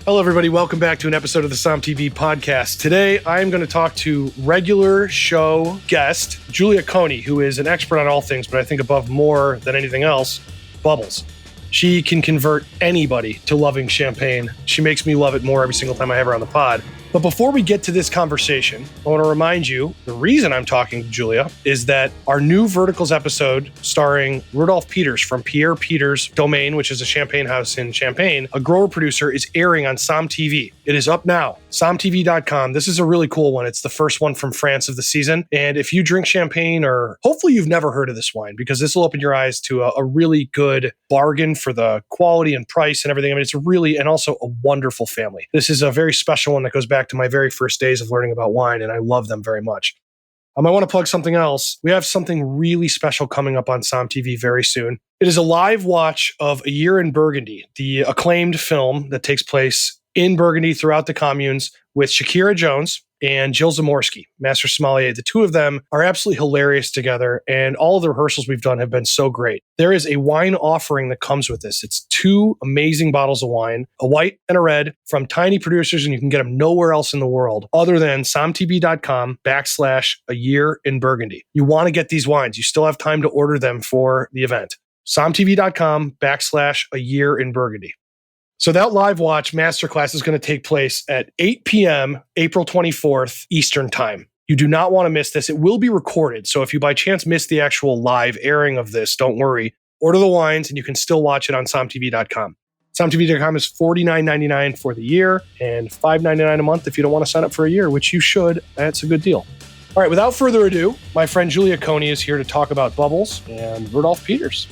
Hello, everybody. Welcome back to an episode of the Som TV podcast. Today, I'm going to talk to regular show guest, Julia Coney, who is an expert on all things, but I think above more than anything else, bubbles. She can convert anybody to loving champagne. She makes me love it more every single time I have her on the pod. But before we get to this conversation, I want to remind you, the reason I'm talking to Julia is that our new Verticals episode starring Rudolph Peters from Pierre Peters Domaine, which is a champagne house in Champaign, a grower producer, is airing on Som TV. It is up now, somtv.com. This is a really cool one. It's the first one from France of the season. And if you drink champagne, or hopefully you've never heard of this wine, because this will open your eyes to a really good bargain for the quality and price and everything. I mean, it's really, and also a wonderful family. This is a very special one that goes back to my very first days of learning about wine, and I love them very much. I want to plug something else. We have something really special coming up on Som TV very soon. It is a live watch of A Year in Burgundy, the acclaimed film that takes place in Burgundy throughout the communes with Shakira Jones and Jill Zamorsky, Master Sommelier. The two of them are absolutely hilarious together, and all of the rehearsals we've done have been so great. There is a wine offering that comes with this. It's two amazing bottles of wine, a white and a red, from tiny producers, and you can get them nowhere else in the world other than somtv.com/A Year in Burgundy. You want to get these wines. You still have time to order them for the event. somtv.com/A Year in Burgundy. So that live watch masterclass is going to take place at 8 p.m. April 24th Eastern Time. You do not want to miss this. It will be recorded. So if you by chance miss the actual live airing of this, don't worry. Order the wines and you can still watch it on somtv.com. Somtv.com is $49.99 for the year and $5.99 a month if you don't want to sign up for a year, which you should. That's a good deal. All right, without further ado, my friend Julia Coney is here to talk about bubbles and Rudolph Peters.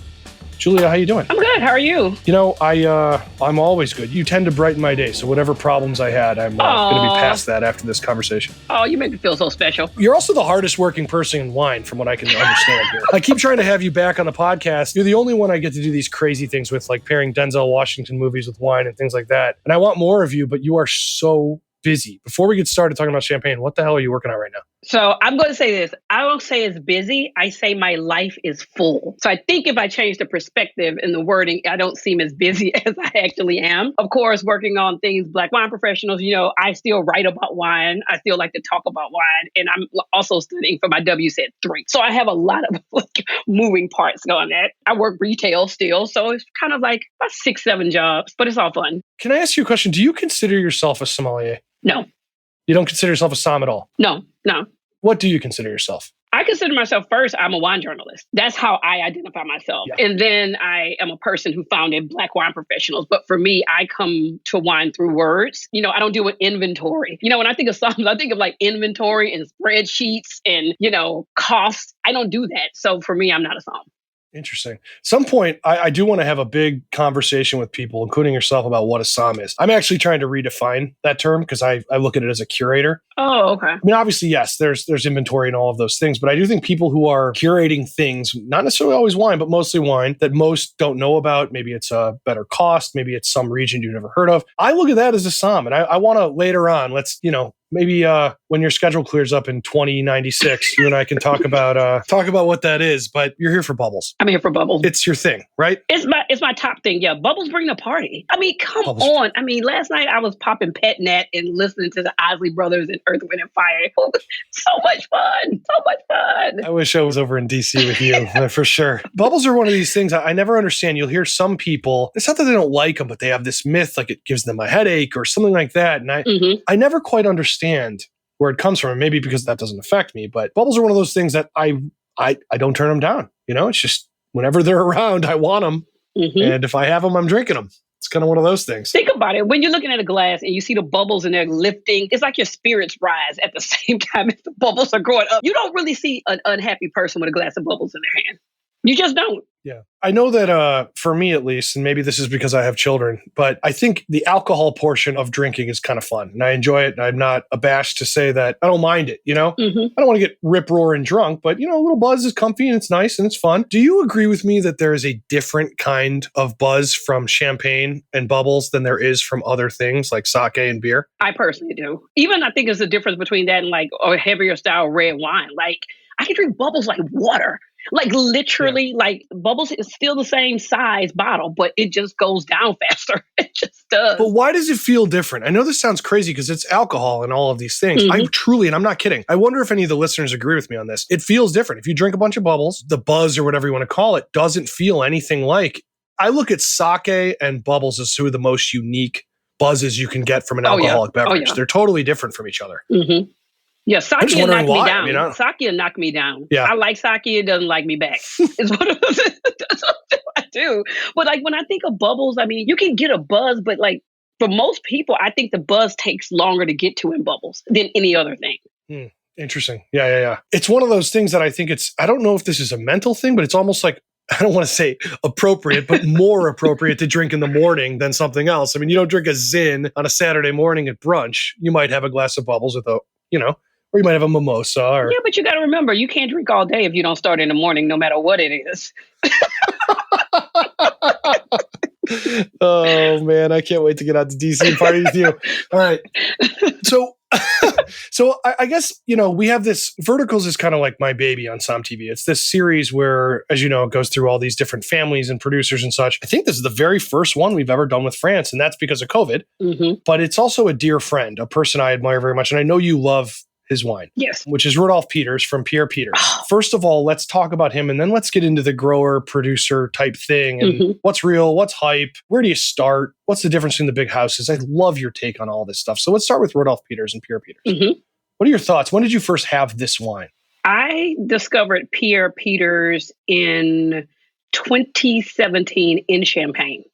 Julia, how you doing? I'm good. How are you? You know, I'm always good. You tend to brighten my day, so whatever problems I had, I'm going to be past that after this conversation. Oh, you make me feel so special. You're also the hardest working person in wine, from what I can understand here. I keep trying to have you back on the podcast. You're the only one I get to do these crazy things with, like pairing Denzel Washington movies with wine and things like that. And I want more of you, but you are so busy. Before we get started talking about champagne, what the hell are you working on right now? So I'm going to say this. I don't say it's busy. I say my life is full. So I think if I change the perspective and the wording, I don't seem as busy as I actually am. Of course, working on things, Black Wine Professionals, I still write about wine. I still like to talk about wine. And I'm also studying for my WSET 3. So I have a lot of moving parts going on. I work retail still. So it's kind of like about 6-7 jobs, but it's all fun. Can I ask you a question? Do you consider yourself a sommelier? No. You don't consider yourself a som at all? No. What do you consider yourself? I consider myself, first, I'm a wine journalist. That's how I identify myself. Yeah. And then I am a person who founded Black Wine Professionals. But for me, I come to wine through words. I don't deal with inventory. When I think of something, I think of like inventory and spreadsheets and, costs. I don't do that. So for me, I'm not a som. Interesting. At some point, I do want to have a big conversation with people, including yourself, about what a som is. I'm actually trying to redefine that term because I look at it as a curator. Oh, okay. I mean, obviously, yes, there's inventory and all of those things, but I do think people who are curating things, not necessarily always wine, but mostly wine, that most don't know about, maybe it's a better cost, maybe it's some region you've never heard of. I look at that as a som, and I want to later on, maybe when your schedule clears up in 2096, you and I can talk about what that is. But you're here for bubbles. I'm here for bubbles. It's your thing, right? It's my top thing. Yeah, bubbles bring the party. I mean, come on. I mean, last night I was popping Pet Nat and listening to the Isley Brothers and Earth, Wind and Fire. So much fun. I wish I was over in DC with you for sure. Bubbles are one of these things I never understand. You'll hear some people, it's not that they don't like them, but they have this myth like it gives them a headache or something like that. And I never quite understand where it comes from. Maybe because that doesn't affect me, but bubbles are one of those things that I don't turn them down. It's just whenever they're around, I want them. And if I have them, I'm drinking them. It's kind of one of those things. Think about it. When you're looking at a glass and you see the bubbles and they're lifting, it's like your spirits rise at the same time as the bubbles are going up. You don't really see an unhappy person with a glass of bubbles in their hand. You just don't. Yeah. I know that for me at least, and maybe this is because I have children, but I think the alcohol portion of drinking is kind of fun and I enjoy it. And I'm not abashed to say that I don't mind it, I don't want to get rip-roaring drunk, but a little buzz is comfy and it's nice and it's fun. Do you agree with me that there is a different kind of buzz from champagne and bubbles than there is from other things like sake and beer? I personally do. Even I think there's a difference between that and like a heavier style red wine. Like I can drink bubbles like water. Like literally, like Bubbles is still the same size bottle, but it just goes down faster. It just does. But why does it feel different? I know this sounds crazy because it's alcohol and all of these things. I truly, and I'm not kidding, I wonder if any of the listeners agree with me on this. It feels different. If you drink a bunch of Bubbles, the buzz or whatever you want to call it doesn't feel anything like. I look at sake and Bubbles as two of the most unique buzzes you can get from an alcoholic beverage. They're totally different from each other. Yeah, sake will knock me down. You know? Sake will knock me down. Yeah. I like sake, it doesn't like me back. Is what I do. But like when I think of Bubbles, I mean, you can get a buzz, but like for most people, I think the buzz takes longer to get to in Bubbles than any other thing. Interesting. Yeah. It's one of those things that I think I don't know if this is a mental thing, but it's almost like, I don't want to say appropriate, but more appropriate to drink in the morning than something else. I mean, you don't drink a Zin on a Saturday morning at brunch. You might have a glass of Bubbles with or you might have a mimosa. Yeah, but you got to remember, you can't drink all day if you don't start in the morning, no matter what it is. Oh, man, I can't wait to get out to DC and party with you. All right. So I guess, we have this, Verticals is kind of like my baby on Som TV. It's this series where, as you know, it goes through all these different families and producers and such. I think this is the very first one we've ever done with France, and that's because of COVID. But it's also a dear friend, a person I admire very much. And I know you love his wine. Yes. Which is Rudolph Peters from Pierre Peters. First of all, let's talk about him, and then let's get into the grower producer type thing and what's real, what's hype, where do you start, what's the difference between the big houses. I love your take on all this stuff. So let's start with Rudolph Peters and Pierre Peters. What are your thoughts? When did you first have this wine? I discovered Pierre Peters in 2017 in Champagne.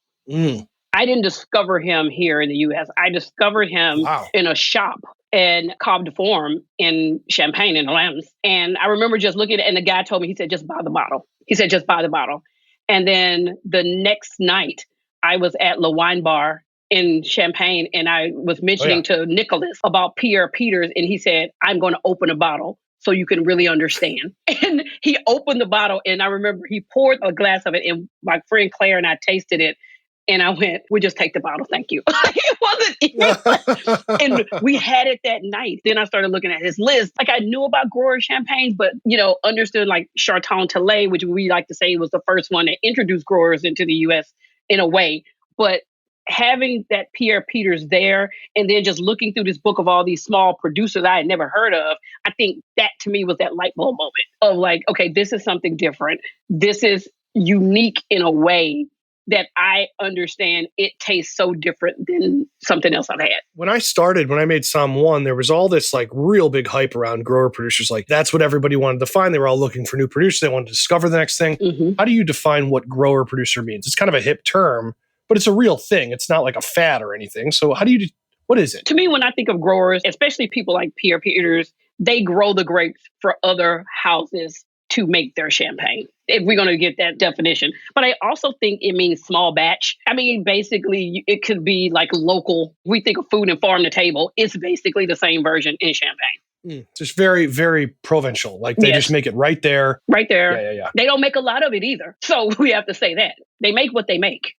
I didn't discover him here in the U.S. I discovered him in a shop in Cobb de Forum in Champagne in Lambs. And I remember just looking at it, and the guy told me, he said, just buy the bottle. He said, just buy the bottle. And then the next night, I was at Le Wine Bar in Champagne, and I was mentioning to Nicholas about Pierre Peters, and he said, I'm going to open a bottle so you can really understand. And he opened the bottle, and I remember he poured a glass of it, and my friend Claire and I tasted it. And I went, we'll just take the bottle. Thank you. It wasn't, and we had it that night. Then I started looking at his list. Like I knew about grower champagnes, but, understood like Charton Tillet, which we like to say was the first one that introduced growers into the U.S. in a way. But having that Pierre Peters there and then just looking through this book of all these small producers I had never heard of, I think that to me was that light bulb moment of like, okay, this is something different. This is unique in a way that I understand it tastes so different than something else I've had. When I made Som 1, there was all this like real big hype around grower producers. Like that's what everybody wanted to find. They were all looking for new producers. They wanted to discover the next thing. How do you define what grower producer means? It's kind of a hip term, but it's a real thing. It's not like a fad or anything. So what is it? To me, when I think of growers, especially people like Pierre Peters, they grow the grapes for other houses to make their champagne, if we're going to get that definition. But I also think it means small batch. I mean, basically, it could be like local. We think of food and farm to table. It's basically the same version in Champagne. Just very, very provincial. Like they just make it right there. Right there. Yeah. They don't make a lot of it either. So we have to say that. They make what they make.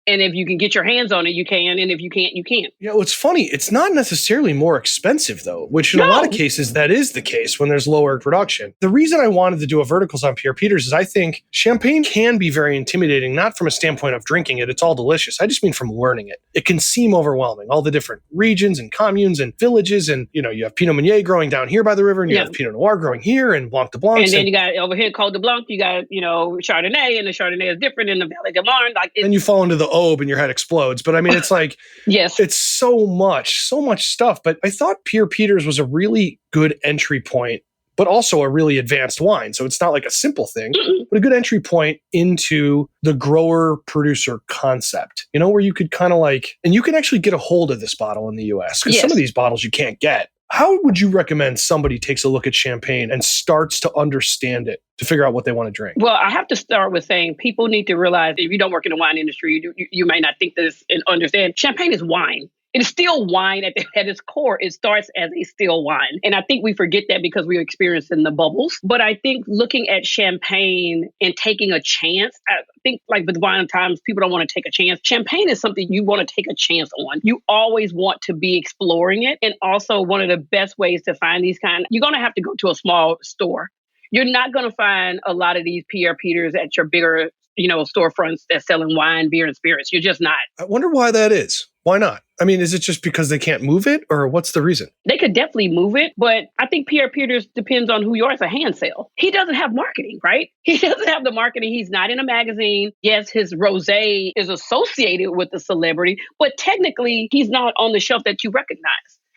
And if you can get your hands on it, you can. And if you can't, you can't. Yeah, well, it's funny. It's not necessarily more expensive, though, which in a lot of cases, that is the case when there's lower production. The reason I wanted to do a Verticals on Pierre Peters is I think champagne can be very intimidating, not from a standpoint of drinking it. It's all delicious. I just mean from learning it. It can seem overwhelming. All the different regions and communes and villages. And, you have Pinot Meunier growing down here by the river, and you have Pinot Noir growing here and Blanc de Blanc. And then you got over here Côte de Blanc, you got, Chardonnay, and the Chardonnay is different in the Vallée de Marne. And you fall into the Aube and your head explodes. But I mean, it's like, it's so much stuff. But I thought Pierre Peters was a really good entry point, but also a really advanced wine. So it's not like a simple thing, but a good entry point into the grower producer concept, where you could kind of like, and you can actually get a hold of this bottle in the US because some of these bottles you can't get. How would you recommend somebody takes a look at champagne and starts to understand it to figure out what they want to drink? Well, I have to start with saying people need to realize if you don't work in the wine industry, you may not think this and understand. Champagne is wine. It is still wine at its core. It starts as a still wine. And I think we forget that because we're experiencing the bubbles. But I think looking at champagne and taking a chance, I think like with wine times, people don't want to take a chance. Champagne is something you want to take a chance on. You always want to be exploring it. And also one of the best ways to find these you're going to have to go to a small store. You're not going to find a lot of these Pierre Peters at your bigger, storefronts that's selling wine, beer, and spirits. You're just not. I wonder why that is. Why not? I mean, is it just because they can't move it, or what's the reason? They could definitely move it, but I think Pierre Peters depends on who you are. It's a hand sale. He doesn't have marketing, right? He doesn't have the marketing. He's not in a magazine. Yes, his rosé is associated with the celebrity, but technically he's not on the shelf that you recognize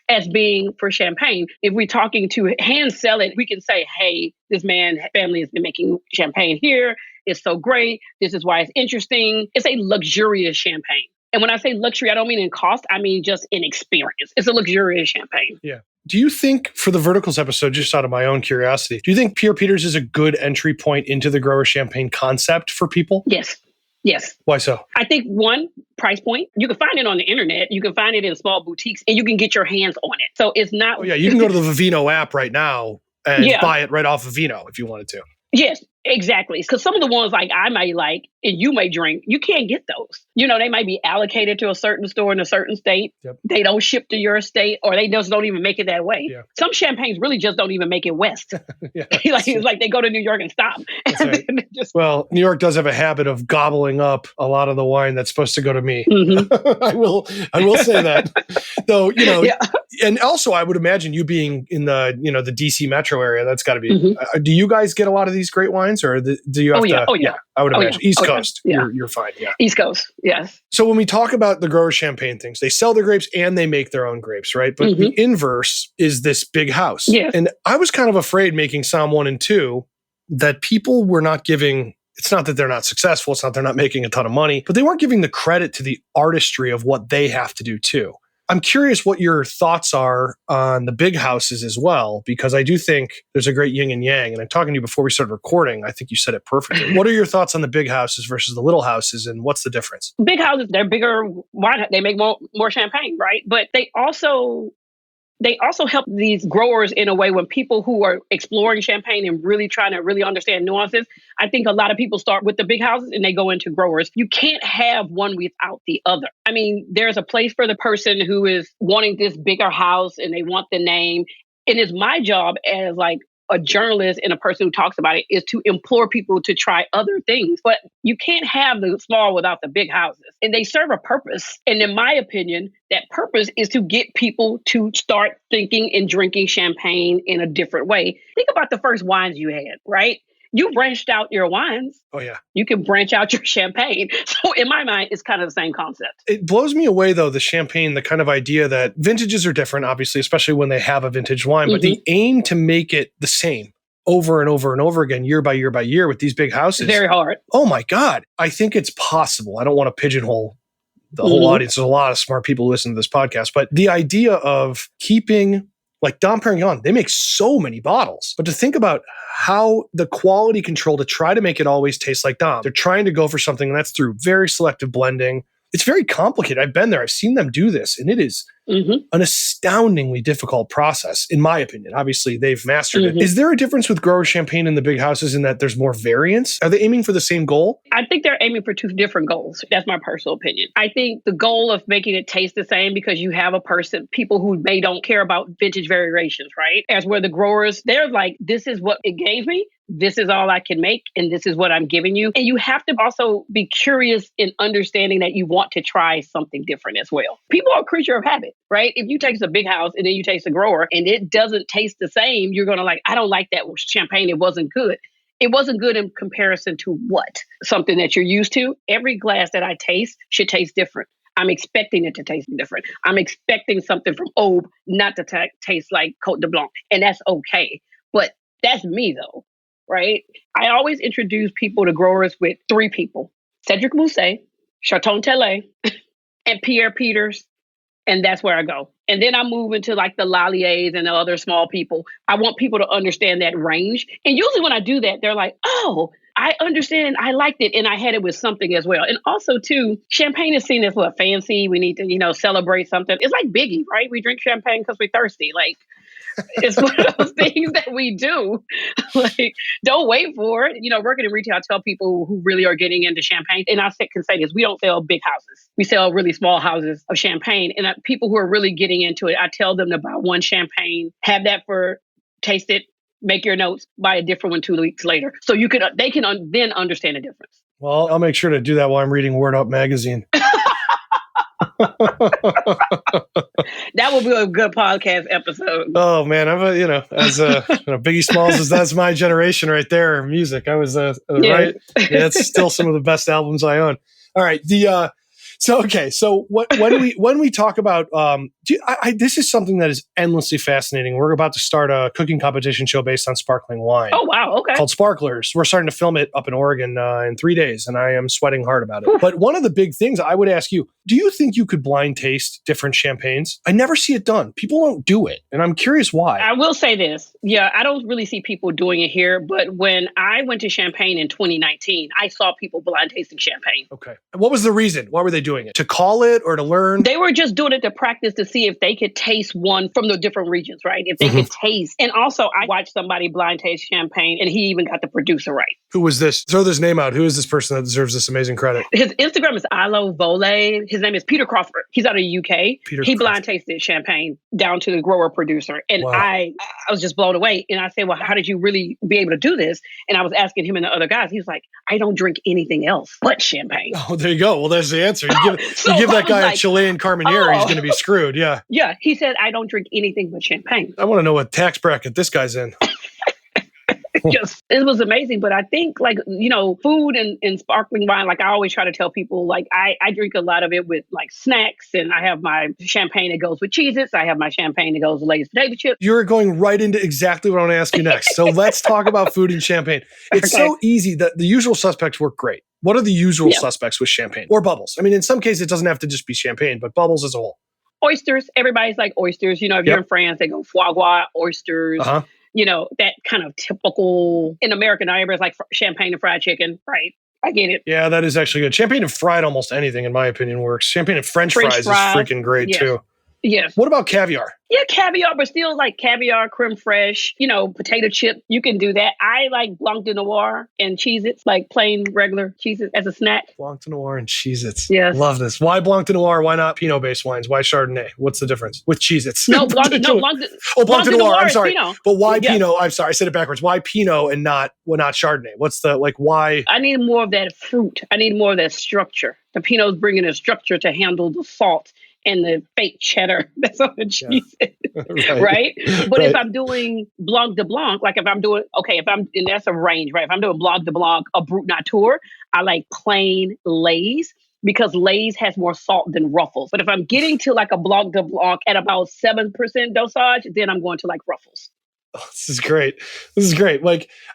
as being for champagne. If we're talking to hand sell it, we can say, hey, this man family has been making champagne here. It's so great. This is why it's interesting. It's a luxurious champagne. And when I say luxury, I don't mean in cost. I mean just in experience. It's a luxurious champagne. Yeah. Do you think, for the Verticals episode, just out of my own curiosity, do you think Pierre Peters is a good entry point into the grower champagne concept for people? Yes. Yes. Why so? I think one, price point. You can find it on the internet. You can find it in small boutiques, and you can get your hands on it. So it's not... Oh, yeah. You can go to the Vivino app right now and buy it right off of Vivino if you wanted to. Yes, exactly. Because some of the ones like I may like and you may drink, you can't get those. They might be allocated to a certain store in a certain state. Yep. They don't ship to your state, or they just don't even make it that way. Yeah. Some champagnes really just don't even make it west. It's like they go to New York and stop. Right. Well, New York does have a habit of gobbling up a lot of the wine that's supposed to go to me. Mm-hmm. I will say that. Though, and also I would imagine you being in the DC metro area, that's got to be. Mm-hmm. Do you guys get a lot of these great wines, or do you have to? Oh yeah. I would imagine East Coast. Yeah. You're fine. Yeah. East Coast. Yes. So when we talk about the grower champagne things, they sell their grapes and they make their own grapes, right? But the inverse is this big house. Yes. And I was kind of afraid making Somm 1 and 2 that people were not giving. It's not that they're not successful. It's not they're not making a ton of money, but they weren't giving the credit to the artistry of what they have to do too. I'm curious what your thoughts are on the big houses as well, because I do think there's a great yin and yang. And I'm talking to you before we started recording. I think you said it perfectly. What are your thoughts on the big houses versus the little houses, and what's the difference? Big houses, they're bigger wine. They make more champagne, right? But they also help these growers in a way when people who are exploring champagne and really trying to really understand nuances. I think a lot of people start with the big houses and they go into growers. You can't have one without the other. I mean, there's a place for the person who is wanting this bigger house and they want the name. And it's my job as like a journalist and a person who talks about it is to implore people to try other things. But you can't have the small without the big houses. And they serve a purpose. And in my opinion, that purpose is to get people to start thinking and drinking champagne in a different way. Think about the first wines you had, right? You branched out your wines. Oh, yeah. You can branch out your champagne. So in my mind, it's kind of the same concept. It blows me away, though, the champagne, the kind of idea that vintages are different, obviously, especially when they have a vintage wine, but the aim to make it the same over and over and over again, year by year by year with these big houses. Very hard. Oh, my God. I think it's possible. I don't want to pigeonhole the whole audience. There's a lot of smart people who listen to this podcast, but the idea of keeping... Like Dom Perignon, they make so many bottles. But to think about how the quality control to try to make it always taste like Dom. They're trying to go for something, and that's through very selective blending. It's very complicated. I've been there. I've seen them do this, and it is an astoundingly difficult process, in my opinion. Obviously, they've mastered it. Is there a difference with grower champagne and the big houses in that there's more variance? Are they aiming for the same goal? I think they're aiming for two different goals. That's my personal opinion. I think the goal of making it taste the same because you have people who may don't care about vintage variations, right? As where the growers, they're like, this is what it gave me. This is all I can make, and this is what I'm giving you. And you have to also be curious in understanding that you want to try something different as well. People are a creature of habit, right? If you taste a big house and then you taste a grower and it doesn't taste the same, you're going to I don't like that champagne. It wasn't good. It wasn't good in comparison to what? Something that you're used to. Every glass that I taste should taste different. I'm expecting it to taste different. I'm expecting something from Aube not to taste like Côte de Blanc, and that's okay. But that's me, though. Right? I always introduce people to growers with three people: Cedric Mousset, Charton Tellet, and Pierre Peters. And that's where I go. And then I move into the Lalliers and the other small people. I want people to understand that range. And usually when I do that, they're like, oh, I understand. I liked it. And I had it with something as well. And also, too, champagne is seen as fancy. We need to, celebrate something. It's like Biggie, right? We drink champagne because we're thirsty. It's one of those things that we do. Don't wait for it. Working in retail, I tell people who really are getting into champagne, and I can say this, we don't sell big houses. We sell really small houses of champagne. And people who are really getting into it, I tell them to buy one champagne, have that taste it, make your notes, buy a different one 2 weeks later. So they can then understand the difference. Well, I'll make sure to do that while I'm reading Word Up magazine. That will be a good podcast episode. Oh man, as Biggie Smalls that's my generation right there. Music, I was right. Yeah, it's still some of the best albums I own. All right, So when we talk about this is something that is endlessly fascinating. We're about to start a cooking competition show based on sparkling wine. Oh wow, okay. Called Sparklers. We're starting to film it up in Oregon in 3 days, and I am sweating hard about it. But one of the big things I would ask you: do you think you could blind taste different champagnes? I never see it done. People don't do it, and I'm curious why. I will say this: yeah, I don't really see people doing it here. But when I went to Champagne in 2019, I saw people blind tasting champagne. Okay, what was the reason? Why were they doing it? To call it or to learn? They were just doing it to practice to see if they could taste one from the different regions, right? If they could taste. And also, I watched somebody blind taste champagne, and he even got the producer right. Who was this? Throw this name out. Who is this person that deserves this amazing credit? His Instagram is Ilo Vole. His name is Peter Crawford. He's out of the UK. He blind tasted champagne down to the grower producer. And wow. I was just blown away. And I said, well, how did you really be able to do this? And I was asking him and the other guys. He was like, I don't drink anything else but champagne. Oh, there you go. Well, there's the answer. You give that guy a Chilean Carmenere, he's going to be screwed. Yeah. Yeah. He said, I don't drink anything but champagne. I want to know what tax bracket this guy's in. It was amazing. But I think food and sparkling wine, I always try to tell people, I drink a lot of it with snacks, and I have my champagne that goes with Cheez-Its. I have my champagne that goes with Lay's potato chips. You're going right into exactly what I want to ask you next. So let's talk about food and champagne. It's so easy that the usual suspects work great. What are the usual suspects with champagne or bubbles? I mean, in some cases, it doesn't have to just be champagne, but bubbles as a whole. Oysters. Everybody's like oysters. If you're in France, they go foie gras, oysters. Uh-huh. That kind of typical. In America, now everybody's like champagne and fried chicken, right? I get it. Yeah, that is actually good. Champagne and fried almost anything, in my opinion, works. Champagne and French fries is freaking great, too. Yes. What about caviar? Yeah, caviar, but still caviar, creme fraiche, potato chip. You can do that. I like Blanc de Noir and Cheez-Its, plain regular Cheez-Its as a snack. Blanc de Noir and Cheez-Its. Yes. Love this. Why Blanc de Noir? Why not Pinot-based wines? Why Chardonnay? What's the difference with Cheez-Its? Blanc de Noir. I'm sorry. Pinot. But why Pinot? I'm sorry, I said it backwards. Why Pinot and not Chardonnay? What's the, why? I need more of that fruit. I need more of that structure. The Pinot's bringing a structure to handle the salt and the fake cheddar that's on the cheese, right? But if I'm doing Blanc de Blanc, and that's a range, right? If I'm doing Blanc de Blanc, a Brut Nature, I like plain Lay's because Lay's has more salt than Ruffles. But if I'm getting to a Blanc de Blanc at about 7% dosage, then I'm going to Ruffles. Oh, this is great.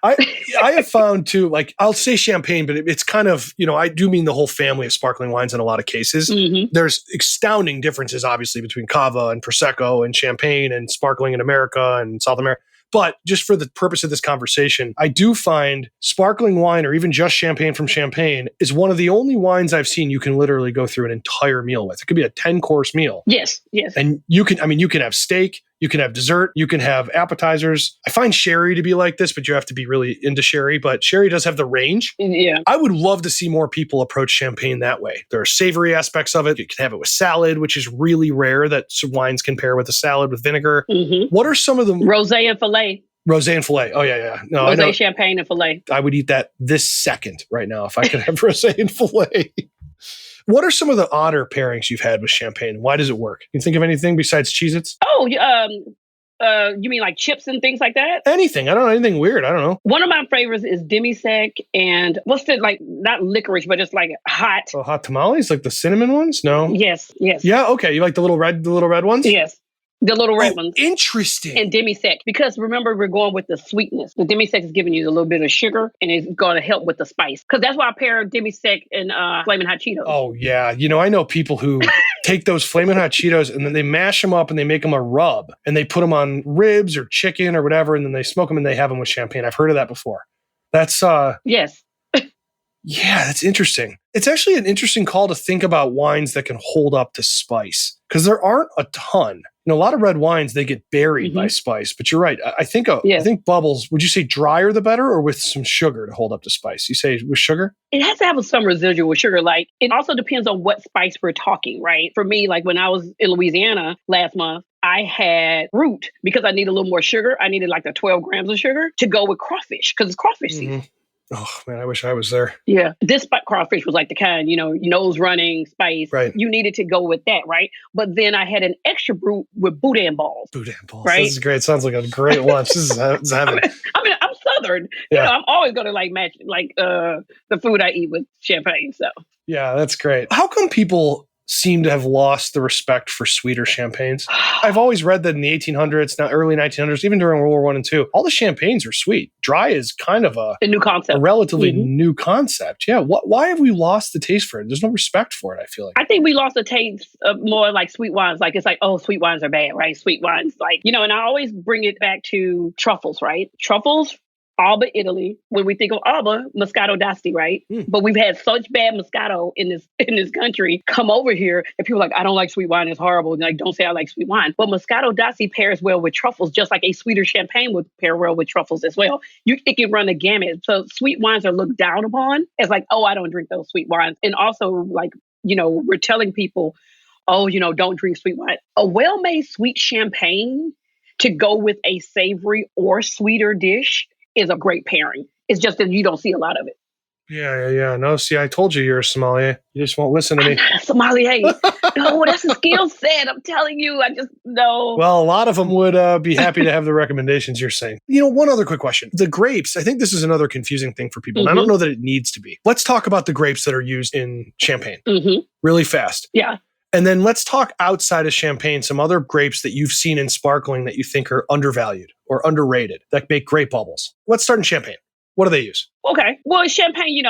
I have found too, I'll say champagne, but it's kind of, I do mean the whole family of sparkling wines in a lot of cases. Mm-hmm. There's astounding differences, obviously, between Cava and Prosecco and champagne and sparkling in America and South America. But just for the purpose of this conversation, I do find sparkling wine or even just champagne from Champagne is one of the only wines I've seen you can literally go through an entire meal with. It could be a 10-course meal. Yes. And you can have steak, you can have dessert, you can have appetizers. I find sherry to be like this, but you have to be really into sherry. But sherry does have the range. Yeah. I would love to see more people approach champagne that way. There are savory aspects of it. You can have it with salad, which is really rare that wines can pair with a salad with vinegar. Mm-hmm. What are some of the... Rosé and filet. Rosé and filet. Oh, yeah. No, Rosé, champagne, and filet. I would eat that this second right now if I could have rosé and filet. What are some of the odder pairings you've had with champagne? Why does it work? Can you think of anything besides Cheez-Its? Oh, you mean chips and things like that? Anything. I don't know. Anything weird. I don't know. One of my favorites is demi-sec and what's the, not licorice, but just hot. Oh, hot tamales? The cinnamon ones? No. Yes. Yeah, okay. You like the little red ones? Yes. The little red ones. Interesting. And demi-sec. Because remember, we're going with the sweetness. The demi-sec is giving you a little bit of sugar and it's going to help with the spice. Because that's why I pair demi-sec and Flamin' Hot Cheetos. Oh, yeah. I know people who take those Flamin' Hot Cheetos and then they mash them up and they make them a rub. And they put them on ribs or chicken or whatever. And then they smoke them and they have them with champagne. I've heard of that before. That's... Yes. Yeah, that's interesting. It's actually an interesting call to think about wines that can hold up to spice. Because there aren't a ton. A lot of red wines, they get buried by spice. But you're right. I think bubbles, would you say drier the better or with some sugar to hold up the spice? You say with sugar? It has to have some residual sugar. Like, it also depends on what spice we're talking, right? For me, like when I was in Louisiana last month, I had root because I need a little more sugar. I needed like the 12 grams of sugar to go with crawfish because it's crawfish season. Oh, man, I wish I was there. Yeah. This crawfish was like the kind, nose running spice. Right. You needed to go with that, right? But then I had an extra brute with boudin balls. Boudin balls. Right? This is great. Sounds like a great lunch. This is heaven. I'm Southern. Yeah. I'm always going to like match like the food I eat with champagne. So. Yeah, that's great. How come people seem to have lost the respect for sweeter champagnes? I've always read that in the 1800s, now early 1900s, even during World War I and II, all the champagnes are sweet. Dry is kind of a new concept, a relatively new concept. Yeah. Why have we lost the taste for it? There's no respect for it, I feel like. I think we lost the taste of more like sweet wines. Like, it's like, oh, sweet wines are bad, right? Sweet wines, like, and I always bring it back to truffles, right? Truffles, Alba, Italy. When we think of Alba, Moscato d'Asti, right? But we've had such bad Moscato in this country come over here, and people are like, I don't like sweet wine, it's horrible. And like, don't say I like sweet wine. But Moscato d'Asti pairs well with truffles, just like a sweeter champagne would pair well with truffles as well. It can run the gamut. So sweet wines are looked down upon as like, oh, I don't drink those sweet wines. And also, like, we're telling people, oh, don't drink sweet wine. A well-made sweet champagne to go with a savory or sweeter dish is a great pairing. It's just that you don't see a lot of it. Yeah. No, see, I told you you're a sommelier. You just won't listen to me. I'm not a sommelier. No, that's a skill set. I'm telling you. I just know. Well, a lot of them would be happy to have the recommendations you're saying. One other quick question. The grapes, I think this is another confusing thing for people. And I don't know that it needs to be. Let's talk about the grapes that are used in champagne really fast. Yeah. And then let's talk outside of champagne, some other grapes that you've seen in sparkling that you think are undervalued or underrated that make great bubbles. Let's start in champagne. What do they use? Okay. Well, champagne,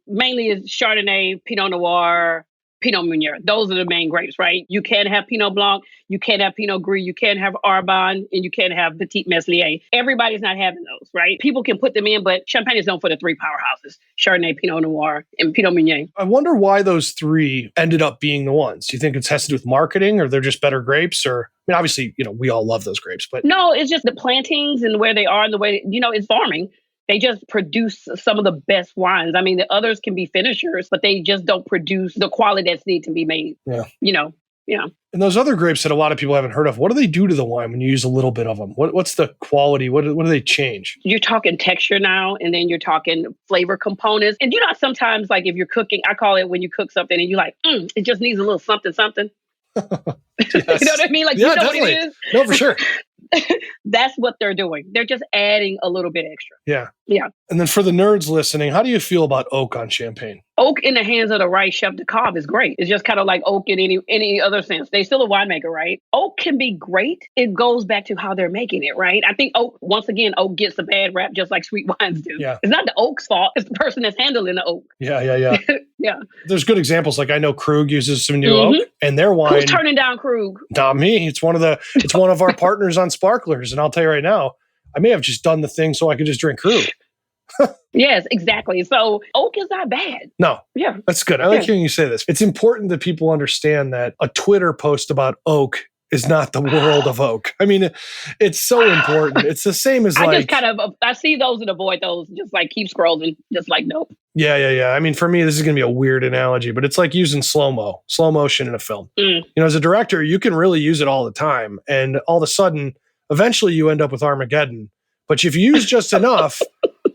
mainly is Chardonnay, Pinot Noir, Pinot Meunier. Those are the main grapes, right? You can't have Pinot Blanc, you can't have Pinot Gris, you can't have Arbonne, and you can't have Petit Meslier. Everybody's not having those, right? People can put them in, but champagne is known for the three powerhouses: Chardonnay, Pinot Noir, and Pinot Meunier. I wonder why those three ended up being the ones. Do you think it has to do with marketing, or they're just better grapes? Or, obviously, we all love those grapes, but no, it's just the plantings and where they are and the way, it's farming. They just produce some of the best wines. I mean, the others can be finishers, but they just don't produce the quality that's needed to be made. Yeah. Yeah. And those other grapes that a lot of people haven't heard of, what do they do to the wine when you use a little bit of them? What's the quality? What do they change? You're talking texture now, and then you're talking flavor components. And sometimes, like, if you're cooking, I call it when you cook something and you're like, it just needs a little something, something. Yes. You know what I mean? Like, yeah, you know definitely. what it is? No, for sure. That's what they're doing. They're just adding a little bit extra. Yeah. Yeah. And then for the nerds listening, how do you feel about oak on champagne? Oak in the hands of the right chef de cave is great. It's just kind of like oak in any other sense. They're still a winemaker, right? Oak can be great. It goes back to how they're making it, right? I think oak gets a bad rap just like sweet wines do. Yeah. It's not the oak's fault. It's the person that's handling the oak. Yeah. Yeah. There's good examples. Like, I know Krug uses some new oak, and their wine. Who's turning down Krug? Not me. It's one of our partners on Sparklers. And I'll tell you right now, I may have just done the thing so I could just drink Krug. Yes, exactly. So oak is not bad. No. Yeah. That's good. I like hearing you say this. It's important that people understand that a Twitter post about oak is not the world of oak. I mean, it's so important. It's the same as I see those and avoid those. Just like keep scrolling. Just like, nope. Yeah. I mean, for me, this is going to be a weird analogy, but it's like using slow motion in a film. As a director, you can really use it all the time. And all of a sudden, eventually you end up with Armageddon. But if you use just enough,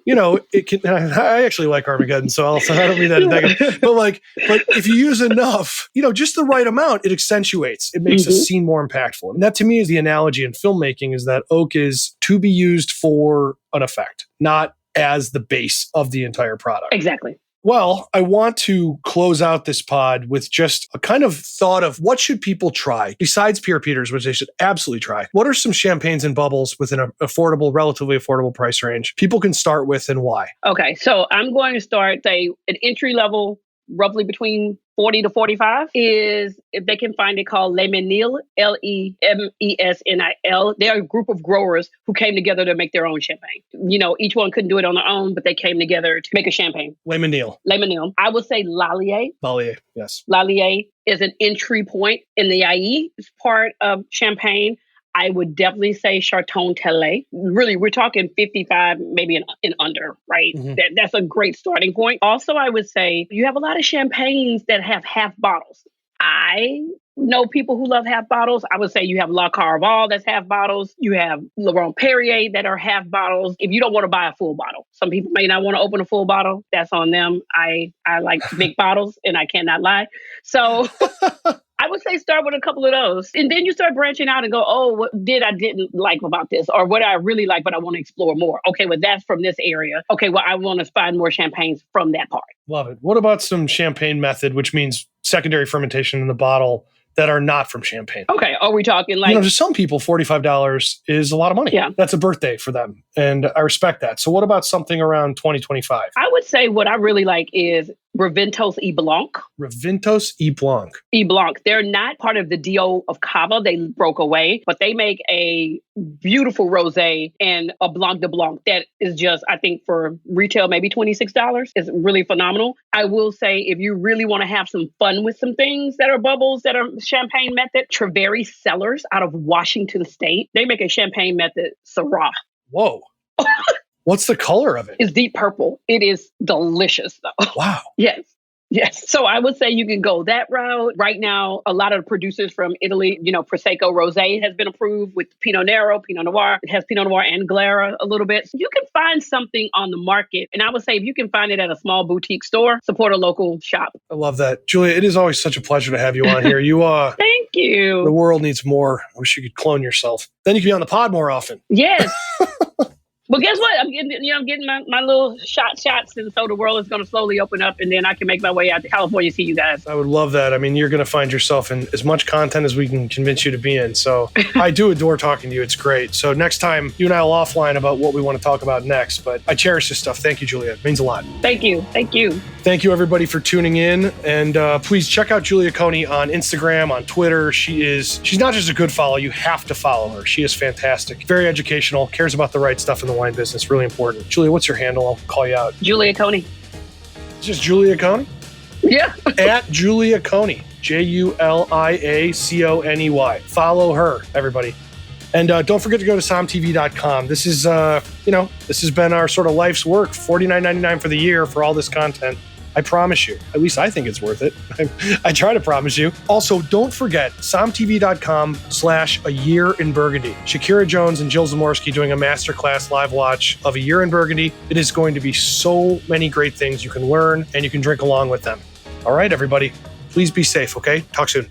it can. I actually like Armageddon, so I don't mean that negative. But if you use enough, just the right amount, it accentuates. It makes a scene more impactful. And that, to me, is the analogy in filmmaking: is that oak is to be used for an effect, not as the base of the entire product. Exactly. Well, I want to close out this pod with just a kind of thought of what should people try besides Pierre Peters, which they should absolutely try. What are some champagnes and bubbles within an relatively affordable price range people can start with, and why? Okay, so I'm going to start, say, an entry level roughly between 40 to 45, is if they can find it called Les Menil, Lemesnil. They're a group of growers who came together to make their own champagne. Each one couldn't do it on their own, but they came together to make a champagne. Les Menil. Les Menil. I would say Lallier. Lallier, yes. Lallier is an entry point in the IE part of champagne. I would definitely say Charton Tellet. Really, we're talking 55, maybe and under, right? Mm-hmm. That's a great starting point. Also, I would say you have a lot of champagnes that have half bottles. I know people who love half bottles. I would say you have La Caraval that's half bottles. You have Laurent Perrier that are half bottles. If you don't want to buy a full bottle, some people may not want to open a full bottle. That's on them. I like big bottles, and I cannot lie. So I would say start with a couple of those. And then you start branching out and go, oh, what I didn't like about this? Or what I really like, but I want to explore more. Okay, well, that's from this area. Okay, well, I want to find more champagnes from that part. Love it. What about some champagne method, which means secondary fermentation in the bottle, that are not from champagne? Okay, are we talking like... to some people, $45 is a lot of money. Yeah. That's a birthday for them, and I respect that. So what about something around 2025? I would say what I really like is Reventos E Blanc. Reventos E Blanc. E Blanc. They're not part of the DO of Cava. They broke away, but they make a beautiful rosé and a Blanc de Blanc that is just, I think for retail, maybe $26. It's really phenomenal. I will say if you really want to have some fun with some things that are bubbles, that are champagne method, Trevery Cellars out of Washington State, they make a champagne method Syrah. Whoa. What's the color of it? It's deep purple. It is delicious, though. Wow. Yes. Yes. So I would say you can go that route. Right now, a lot of the producers from Italy, Prosecco Rosé has been approved with Pinot Nero, Pinot Noir. It has Pinot Noir and Glera a little bit. So you can find something on the market. And I would say if you can find it at a small boutique store, support a local shop. I love that. Julia, it is always such a pleasure to have you on here. Thank you. The world needs more. I wish you could clone yourself. Then you could be on the pod more often. Yes. Well, guess what? I'm getting my little shots, and so the world is going to slowly open up, and then I can make my way out to California to see you guys. I would love that. I mean, you're going to find yourself in as much content as we can convince you to be in. So I do adore talking to you. It's great. So next time, you and I will offline about what we want to talk about next. But I cherish this stuff. Thank you, Julia. It means a lot. Thank you. Thank you. Thank you, everybody, for tuning in. And please check out Julia Coney on Instagram, on Twitter. She's not just a good follow. You have to follow her. She is fantastic. Very educational. Cares about the right stuff in the wine business. Really important. Julia, what's your handle? I'll call you out. Julia Coney. Just Julia Coney? Yeah. At Julia Coney. JuliaConey. Follow her, everybody. And don't forget to go to somtv.com. This is, this has been our sort of life's work. $49.99 for the year for all this content. I promise you. At least I think it's worth it. I try to promise you. Also, don't forget, somtv.com/A Year in Burgundy. Shakira Jones and Jill Zamorsky doing a masterclass live watch of A Year in Burgundy. It is going to be so many great things you can learn, and you can drink along with them. All right, everybody. Please be safe, okay? Talk soon.